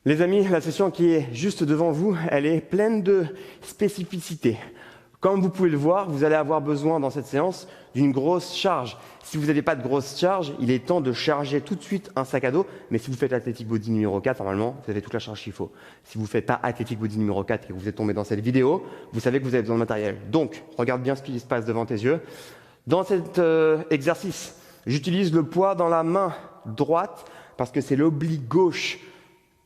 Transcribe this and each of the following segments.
Les amis, la session qui est juste devant vous, elle est pleine de spécificités. Comme vous pouvez le voir, vous allez avoir besoin dans cette séance d'une grosse charge. Si vous n'avez pas de grosse charge, il est temps de charger tout de suite un sac à dos. Mais si vous faites Athletic Body numéro 4, normalement, vous avez toute la charge qu'il faut. Si vous ne faites pas Athletic Body numéro 4 et que vous êtes tombé dans cette vidéo, vous savez que vous avez besoin de matériel. Donc, regarde bien ce qui se passe devant tes yeux. Dans cet exercice, j'utilise le poids dans la main droite parce que c'est l'oblique gauche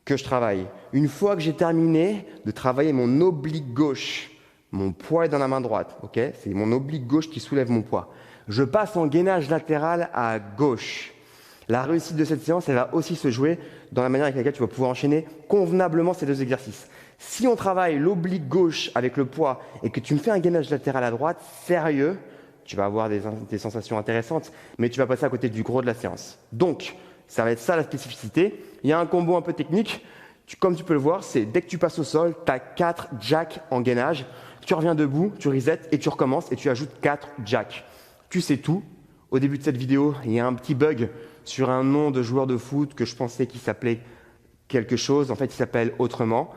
que je travaille. Une fois que j'ai terminé de travailler mon oblique gauche, mon poids est dans la main droite, ok? C'est mon oblique gauche qui soulève mon poids. Je passe en gainage latéral à gauche. La réussite de cette séance, elle va aussi se jouer dans la manière avec laquelle tu vas pouvoir enchaîner convenablement ces deux exercices. Si on travaille l'oblique gauche avec le poids et que tu me fais un gainage latéral à droite, sérieux, tu vas avoir des sensations intéressantes, mais tu vas passer à côté du gros de la séance. Donc, ça va être ça la spécificité. Il y a un combo un peu technique. Comme tu peux le voir, c'est dès que tu passes au sol, tu as 4 jacks en gainage. Tu reviens debout, tu resets et tu recommences et tu ajoutes 4 jacks. Tu sais tout. Au début de cette vidéo, il y a un petit bug sur un nom de joueur de foot que je pensais qu'il s'appelait quelque chose. En fait, il s'appelle autrement.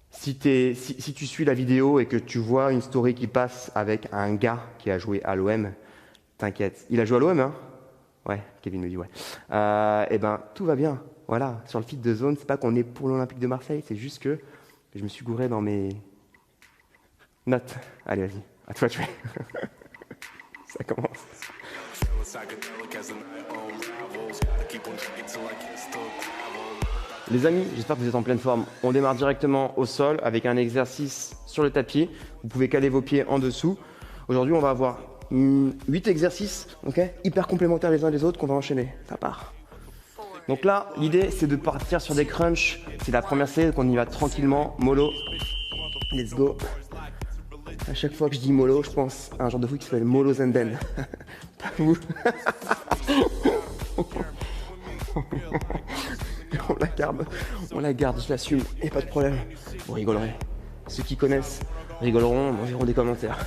Si tu suis la vidéo et que tu vois une story qui passe avec un gars qui a joué à l'OM, t'inquiète. Il a joué à l'OM, hein? Ouais, Kevin me dit ouais. Eh ben, tout va bien. Voilà, sur le feed de zone, c'est pas qu'on est pour l'Olympique de Marseille, c'est juste que je me suis gouré dans mes notes. Allez, vas-y, à toi de jouer. Ça commence. Les amis, j'espère que vous êtes en pleine forme. On démarre directement au sol avec un exercice sur le tapis. Vous pouvez caler vos pieds en dessous. Aujourd'hui, on va avoir 8 exercices, okay, hyper complémentaires les uns des autres qu'on va enchaîner. Ça part. Donc là, l'idée, c'est de partir sur des crunchs. C'est la première série, donc on y va tranquillement, mollo. Let's go. À chaque fois que je dis mollo, je pense à un genre de foot qui s'appelle Molo Zenden. Pas vous. On la garde, je l'assume, et pas de problème. Vous rigolerez. Ceux qui connaissent rigoleront, m'enverront des commentaires.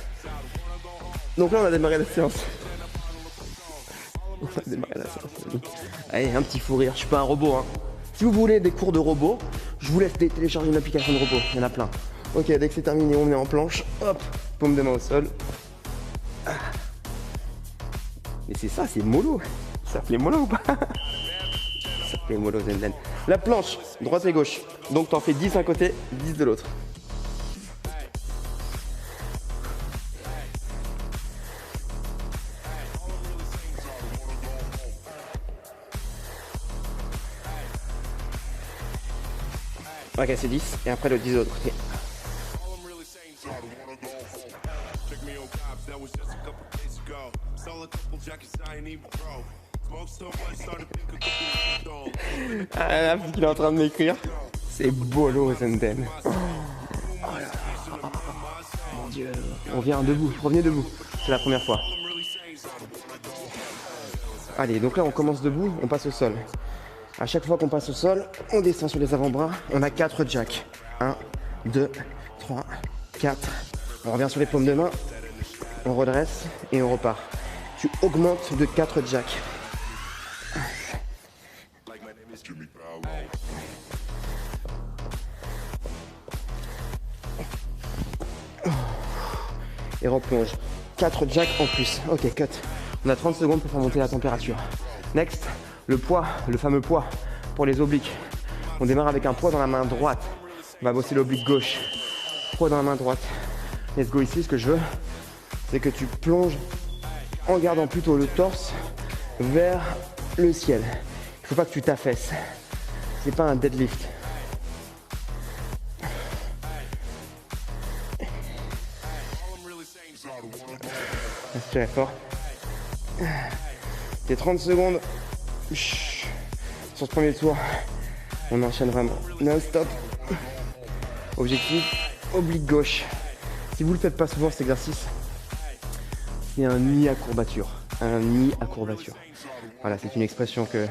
Donc là, on a démarré la séance. Allez, un petit fou rire, je suis pas un robot, hein. Si vous voulez des cours de robot, je vous laisse télécharger une application de robot, il y en a plein. Ok, dès que c'est terminé, on met en planche, hop, paume de main au sol. Mais c'est ça, c'est mollo. Ça s'appelait mollo ou pas? Ça s'appelait mollo Zenden. La planche, droite et gauche. Donc t'en fais 10 d'un côté, 10 de l'autre. Ok, c'est 10, et après le 10 de l'autre côté. Ah là, vu qu'il est en train de m'écrire, c'est Bolo Zenden. Oh là là. Mon Dieu. On vient debout, revenez debout, c'est la première fois. Allez, donc là on commence debout, on passe au sol. À chaque fois qu'on passe au sol, on descend sur les avant-bras. On a 4 jacks. 1, 2, 3, 4. On revient sur les paumes de main. On redresse et on repart. Tu augmentes de 4 jacks. Et replonge. 4 jacks en plus. Ok, cut. On a 30 secondes pour faire monter la température. Next. Le poids, le fameux poids pour les obliques. On démarre avec un poids dans la main droite. On va bosser l'oblique gauche. Poids dans la main droite. Let's go ici. Ce que je veux, c'est que tu plonges en gardant plutôt le torse vers le ciel. Il ne faut pas que tu t'affaisses. C'est pas un deadlift. Respirez fort. Tes 30 secondes. Sur ce premier tour, on enchaîne vraiment non-stop. Objectif, oblique gauche. Si vous ne le faites pas souvent cet exercice, c'est un nid à courbature. Un nid à courbature. Voilà, c'est une expression que...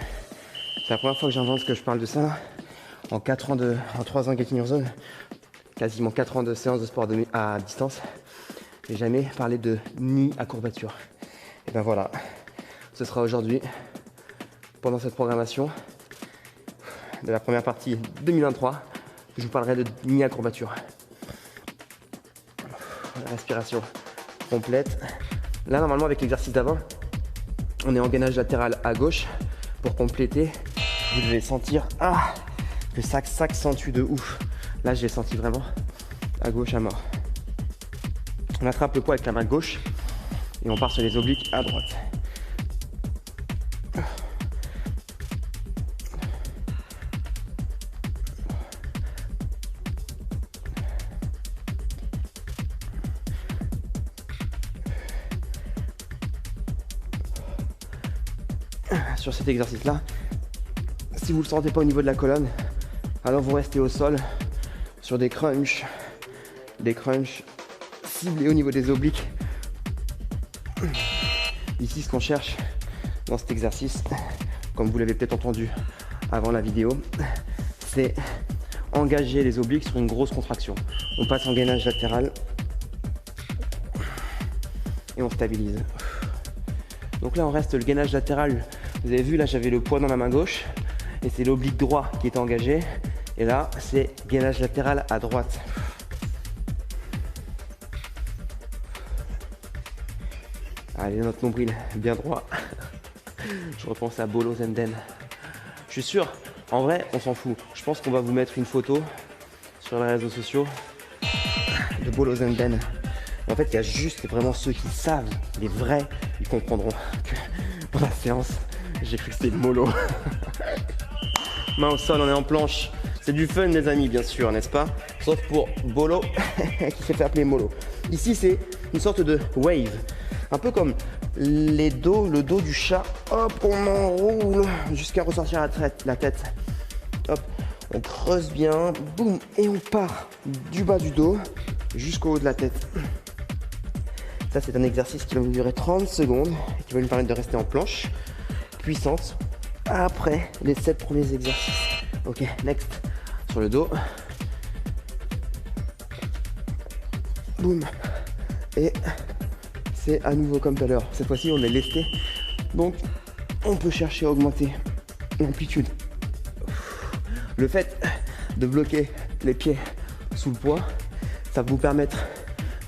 C'est la première fois que j'invente que je parle de ça. En 3 ans Getting Your Zone, quasiment 4 ans de séance de sport à distance, j'ai jamais parlé de nid à courbature. Et ben voilà, ce sera aujourd'hui. Pendant cette programmation, de la première partie 2023. Je vous parlerai de mini-courbature. La respiration complète. Là, normalement, avec l'exercice d'avant, on est en gainage latéral à gauche. Pour compléter, vous devez sentir que ça s'accentue de ouf. Là, j'ai senti vraiment à gauche à mort. On attrape le poids avec la main gauche et on part sur les obliques à droite. Sur cet exercice-là, si vous ne le sentez pas au niveau de la colonne, alors vous restez au sol sur des crunchs ciblés au niveau des obliques. Ici, ce qu'on cherche dans cet exercice, comme vous l'avez peut-être entendu avant la vidéo, c'est engager les obliques sur une grosse contraction. On passe en gainage latéral et on stabilise. Donc là, on reste le gainage latéral. Vous avez vu, là, j'avais le poids dans la main gauche et c'est l'oblique droit qui était engagé. Et là, c'est gainage latéral à droite. Allez, notre nombril bien droit. Je repense à Bolo Zenden. Je suis sûr, en vrai, on s'en fout. Je pense qu'on va vous mettre une photo sur les réseaux sociaux de Bolo Zenden. En fait, il y a juste vraiment ceux qui savent, les vrais, ils comprendront que pour la séance, j'ai cru que c'était le mollo. Main au sol, on est en planche. C'est du fun, les amis, bien sûr, n'est-ce pas? Sauf pour Bolo, qui s'est fait appeler mollo. Ici, c'est une sorte de wave. Un peu comme le dos du chat. Hop, on enroule jusqu'à ressortir la tête. Hop, on creuse bien. Boum, et on part du bas du dos jusqu'au haut de la tête. Ça, c'est un exercice qui va nous durer 30 secondes et qui va nous permettre de rester en planche puissante après les 7 premiers exercices. Ok, next. Sur le dos. Boum. Et c'est à nouveau comme tout à l'heure. Cette fois-ci, on est lesté. Donc, on peut chercher à augmenter l'amplitude. Le fait de bloquer les pieds sous le poids, ça va vous permettre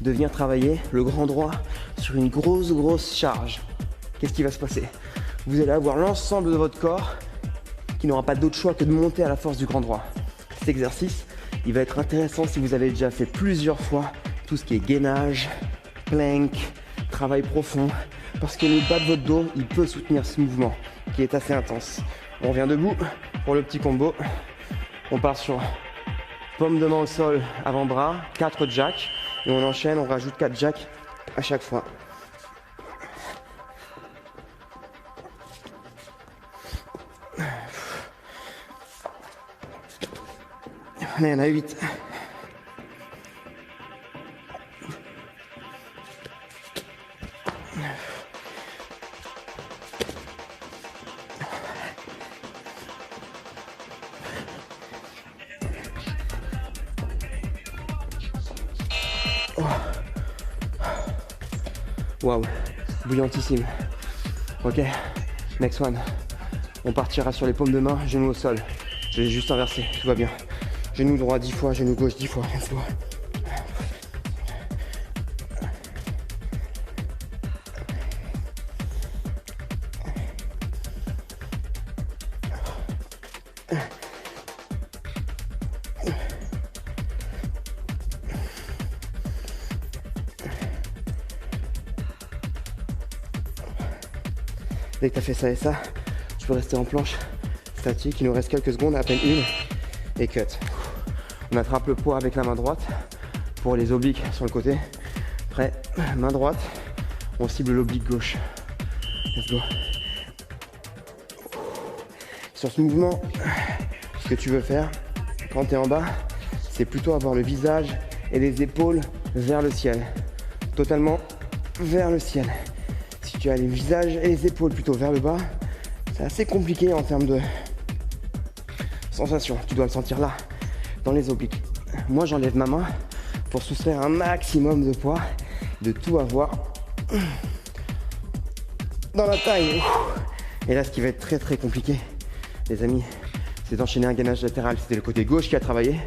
de venir travailler le grand droit sur une grosse charge. Qu'est-ce qui va se passer? Vous allez avoir l'ensemble de votre corps qui n'aura pas d'autre choix que de monter à la force du grand droit. Cet exercice, il va être intéressant si vous avez déjà fait plusieurs fois tout ce qui est gainage, plank, travail profond, parce que le bas de votre dos, il peut soutenir ce mouvement qui est assez intense. On revient debout pour le petit combo. On part sur paume de main au sol, avant-bras, 4 jacks. Et on enchaîne, on rajoute 4 jacks à chaque fois. Allez, il y en a 8. Waouh, bouillantissime. Ok, next one. On partira sur les paumes de main, genoux au sol. Je vais juste inverser, tout va bien. Genou droit 10 fois, genou gauche 10 fois. Let's go. Dès que tu as fait ça et ça, tu peux rester en planche statique. Il nous reste quelques secondes, à peine une, et cut. On attrape le poids avec la main droite pour les obliques sur le côté. Prêt, main droite, on cible l'oblique gauche. Let's go. Sur ce mouvement, ce que tu veux faire quand tu es en bas, c'est plutôt avoir le visage et les épaules vers le ciel. Totalement vers le ciel. Si tu as le visage et les épaules plutôt vers le bas, c'est assez compliqué en termes de sensation. Tu dois le sentir là, dans les obliques. Moi, j'enlève ma main pour soustraire un maximum de poids, de tout avoir dans la taille. Et là, ce qui va être très compliqué, les amis, c'est d'enchaîner un gainage latéral. C'était le côté gauche qui a travaillé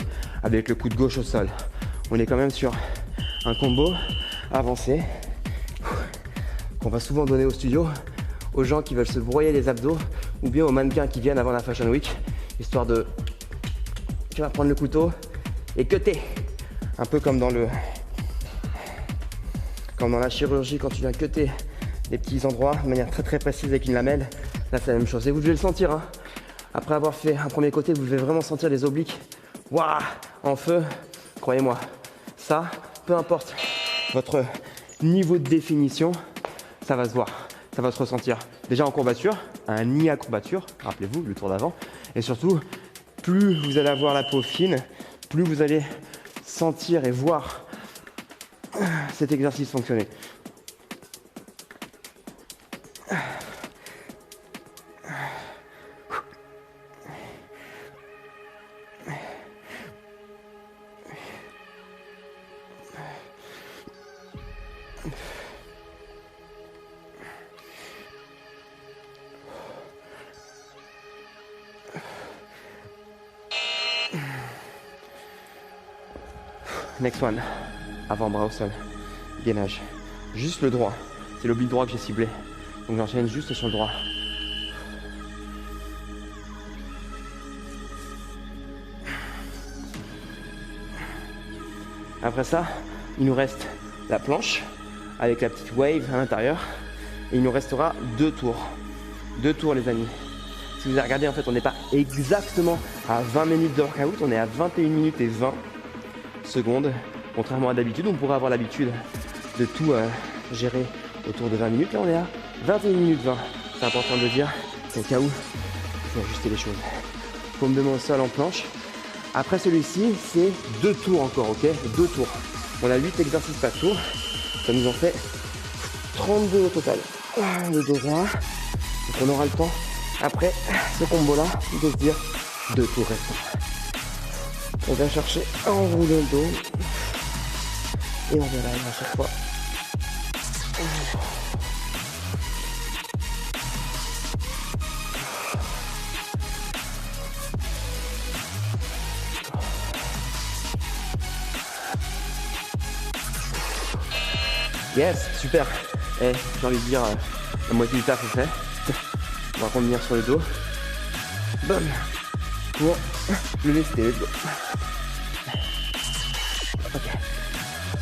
avec le coude gauche au sol. On est quand même sur un combo avancé qu'on va souvent donner au studio aux gens qui veulent se broyer les abdos ou bien aux mannequins qui viennent avant la Fashion Week, histoire de, tu vas prendre le couteau et cutter, un peu comme dans la chirurgie quand tu viens cutter des petits endroits de manière très très précise avec une lamelle. Là c'est la même chose et vous devez le sentir, hein. Après avoir fait un premier côté, vous devez vraiment sentir les obliques, waouh, en feu. Croyez-moi, ça, peu importe votre niveau de définition, ça va se voir, ça va se ressentir. Déjà en courbature, un nid à courbature, rappelez-vous, le tour d'avant. Et surtout, plus vous allez avoir la peau fine, plus vous allez sentir et voir cet exercice fonctionner. Next one, avant-bras au sol, gainage. Juste le droit, c'est l'oblique droit que j'ai ciblé. Donc j'enchaîne juste sur le droit. Après ça, il nous reste la planche avec la petite wave à l'intérieur. Et il nous restera 2 tours. 2 tours les amis. Si vous avez regardé, en fait, on n'est pas exactement à 20 minutes de workout, on est à 21 minutes et 20 secondes. Contrairement à d'habitude, on pourrait avoir l'habitude de tout gérer autour de 20 minutes. Là, on est à 21 minutes 20. C'est important de le dire, au cas où il faut ajuster les choses. Paume de main au sol en planche. Après celui-ci, c'est 2 tours encore, ok? 2 tours. On a 8 exercices par tour. Ça nous en fait 32 au total. Le dos droit. Donc on aura le temps, après ce combo-là, de se dire 2 tours restants. On va chercher à enrouler le dos. Et on va là à chaque fois. Yes, super. Et j'ai envie de dire, la moitié du taf est fait. On va revenir sur le dos. Bam. Pour le lester, le dos. Ok.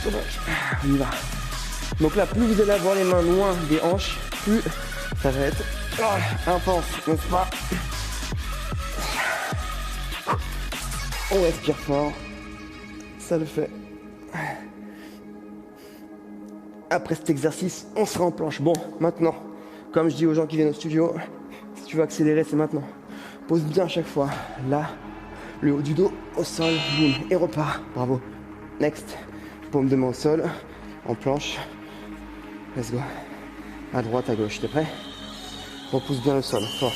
C'est bon. On y va. Donc là, plus vous allez avoir les mains loin des hanches, plus ça va être intense, n'est-ce pas? On respire fort. Ça le fait. Après cet exercice, on sera en planche. Bon, maintenant, comme je dis aux gens qui viennent au studio, si tu veux accélérer, c'est maintenant. Pose bien à chaque fois. Là, le haut du dos au sol, boum, et repart. Bravo. Next. Paume de main au sol, en planche. Let's go. À droite, à gauche. T'es prêt? Repousse bien le sol, fort.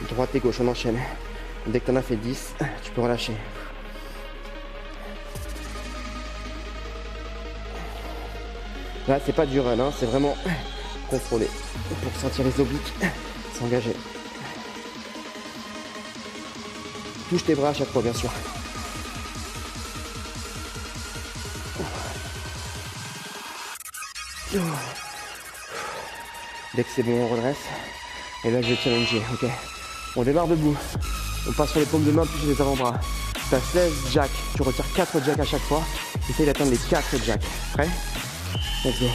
Droite et gauche, on enchaîne. Dès que t'en as fait 10, tu peux relâcher. Là, c'est pas du run, hein, c'est vraiment contrôlé pour sentir les obliques s'engager. Touche tes bras à chaque fois, bien sûr. Dès que c'est bon, on redresse. Et là, je vais challenger, ok? On démarre debout. On passe sur les paumes de main, puis les avant-bras. T'as 16 jacks. Tu retires 4 jacks à chaque fois. Essaye d'atteindre les 4 jacks. Prêt? Let's go.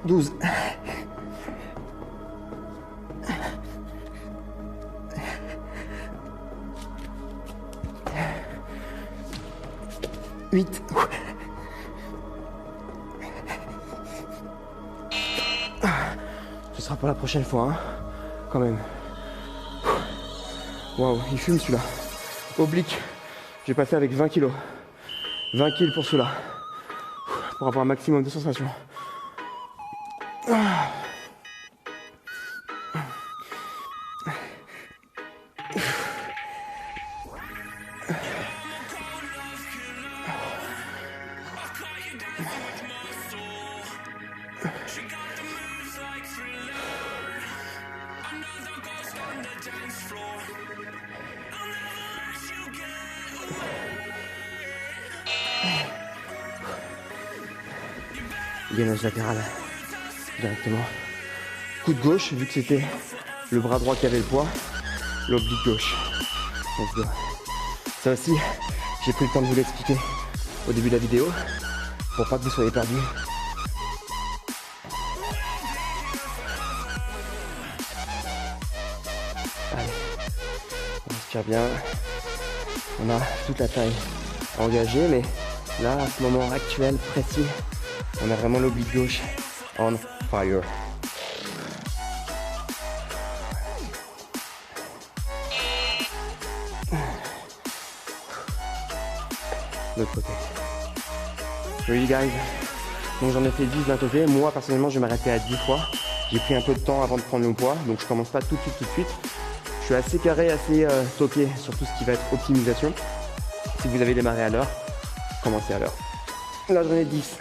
Douze. 8. Ce sera pour la prochaine fois, hein, quand même. Waouh, il fume celui-là. Oblique. J'ai passé avec 20 kilos. 20 kilos pour celui-là. Pour avoir un maximum de sensations. Gainage latéral directement. Coup de gauche, vu que c'était le bras droit qui avait le poids, l'oblique gauche. Let's go. Ça aussi, j'ai pris le temps de vous l'expliquer au début de la vidéo pour pas que vous soyez perdus. Allez, on respire bien. On a toute la taille engagée, mais là, à ce moment actuel, précis, on a vraiment l'oblique gauche on fire. L'autre côté. Ready guys? Donc j'en ai fait 10 d'un côté. Moi personnellement je vais m'arrêter à 10 fois. J'ai pris un peu de temps avant de prendre le poids, donc je commence pas tout de suite. Je suis assez carré, assez toqué sur tout ce qui va être optimisation. Si vous avez démarré à l'heure, commencez à l'heure. Là j'en ai 10.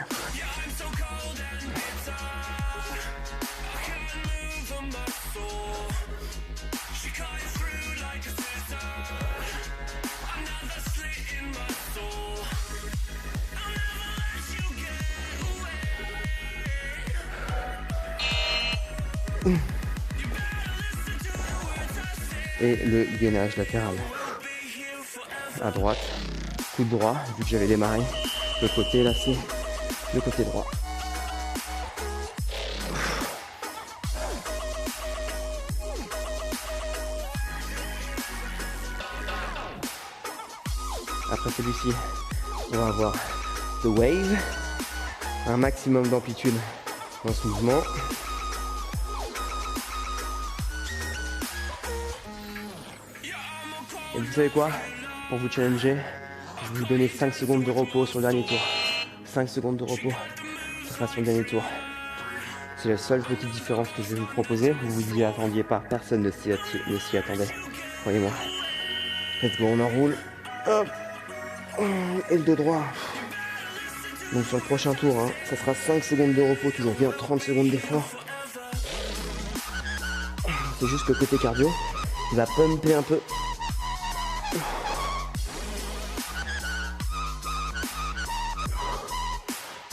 Et le gainage latéral. À droite, coup de droit, vu que j'avais démarré. Le côté là, c'est le côté droit. Après celui-ci, on va avoir The Wave. Un maximum d'amplitude dans ce mouvement. Et vous savez quoi? Pour vous challenger, je vais vous donner 5 secondes de repos sur le dernier tour. 5 secondes de repos, ce sera sur le dernier tour. C'est la seule petite différence que je vais vous proposer. Vous vous y attendiez pas, personne ne s'y attendait. Croyez-moi. Let's go, on enroule. Hop. Et le dos droit. Donc sur le prochain tour, hein, ça sera 5 secondes de repos, toujours bien 30 secondes d'effort. C'est juste le côté cardio qui va pumper un peu.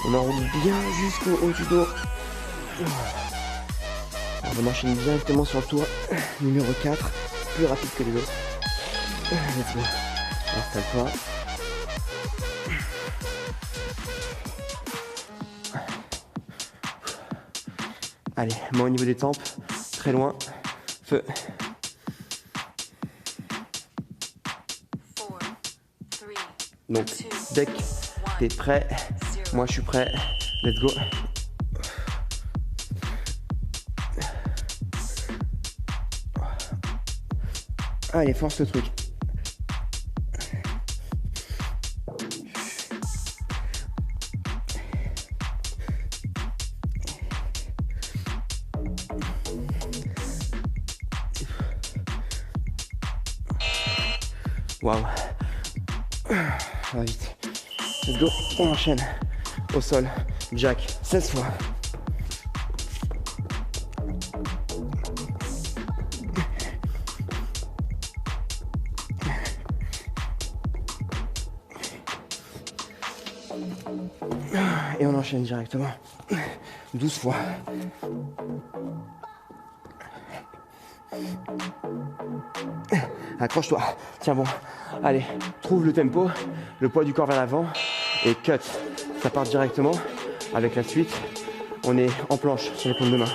On enroule bien jusqu'au haut du dos. On enchaîne directement sur le tour numéro 4, plus rapide que les autres. Let's go. Installe-toi. Allez, main au niveau des tempes, très loin. Feu. 4, 3, Donc, dès que t'es prêt, moi je suis prêt. Let's go. Allez, force le truc. Waouh. Va vite. Let's go. On enchaîne. Au sol. Jack. 16 fois. Et on enchaîne directement. 12 fois. Accroche-toi. Tiens bon. Allez, trouve le tempo, le poids du corps vers l'avant et cut. Ça part directement avec la suite. On est en planche sur les paumes de main.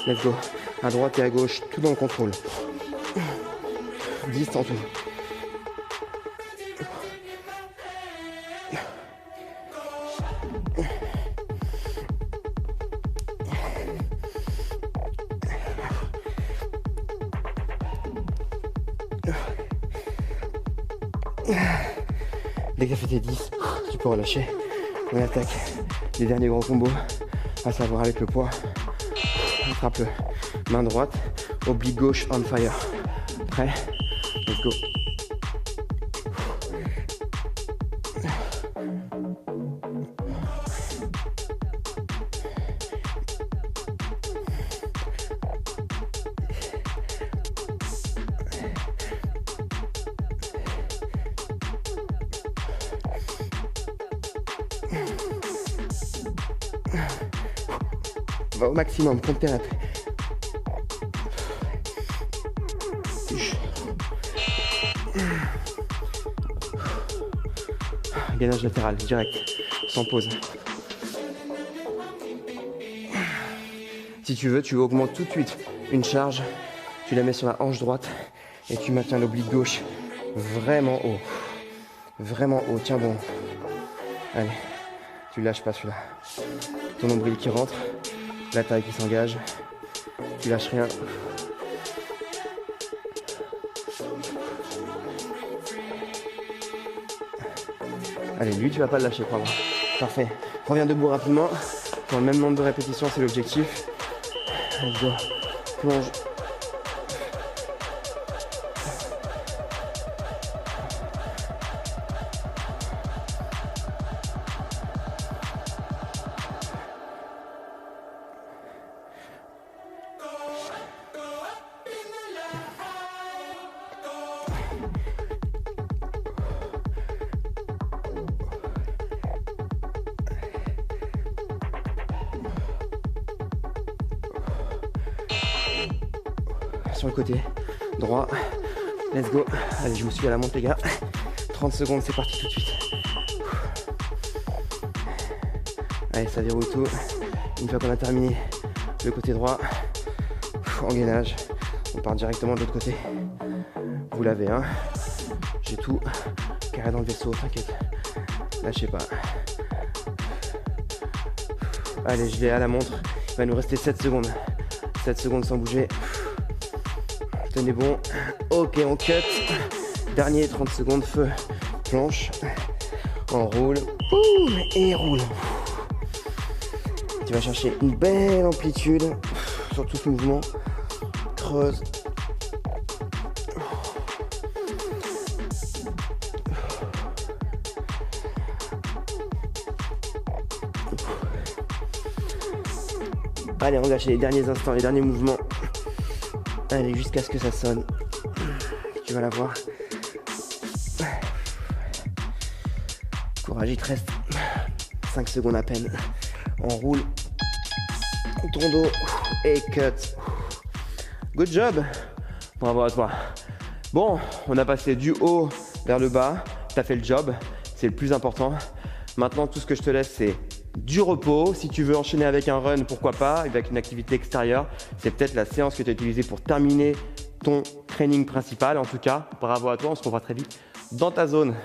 Let's go. À droite et à gauche, tout dans le contrôle. 10 en tout. Dès que tu as fait tes 10, tu peux relâcher. On attaque les derniers gros combos, à savoir avec le poids. Attrape-le. Main droite, oblique gauche on fire. Prêt? Let's go. Va au maximum, compte tes reps. Gainage latéral, direct, sans pause. Si tu veux, tu augmentes tout de suite une charge, tu la mets sur la hanche droite et tu maintiens l'oblique gauche vraiment haut. Vraiment haut, tiens bon. Allez, tu lâches pas celui-là. Ton nombril qui rentre, la taille qui s'engage, tu lâches rien. Allez, lui, tu vas pas le lâcher, crois-moi. Parfait. Reviens debout rapidement. Dans le même nombre de répétitions, c'est l'objectif. Let's go. Plonge. Sur le côté droit, let's go. Allez, je vous suis à la montre les gars. 30 secondes, c'est parti tout de suite. Allez, ça déroule tout. Une fois qu'on a terminé le côté droit, en gainage, on part directement de l'autre côté. Vous l'avez, hein. J'ai tout carré dans le vaisseau, t'inquiète. Lâchez pas. Allez, je l'ai à la montre. Il va nous rester 7 secondes. 7 secondes sans bouger. Tenez bon. Ok, on cut. Dernier 30 secondes, feu. Planche. On roule. Et roule. Tu vas chercher une belle amplitude sur tout ce mouvement. Creuse. Allez, on lâche les derniers instants, les derniers mouvements. Allez, jusqu'à ce que ça sonne. Tu vas la voir. Courage, il te reste 5 secondes à peine. On roule. Ton dos. Et cut. Good job. Bravo à toi. Bon, on a passé du haut vers le bas. Tu as fait le job. C'est le plus important. Maintenant, tout ce que je te laisse, c'est du repos. Si tu veux enchaîner avec un run, pourquoi pas, avec une activité extérieure. C'est peut-être la séance que tu as utilisée pour terminer ton training principal. En tout cas, bravo à toi. On se revoit très vite dans ta zone.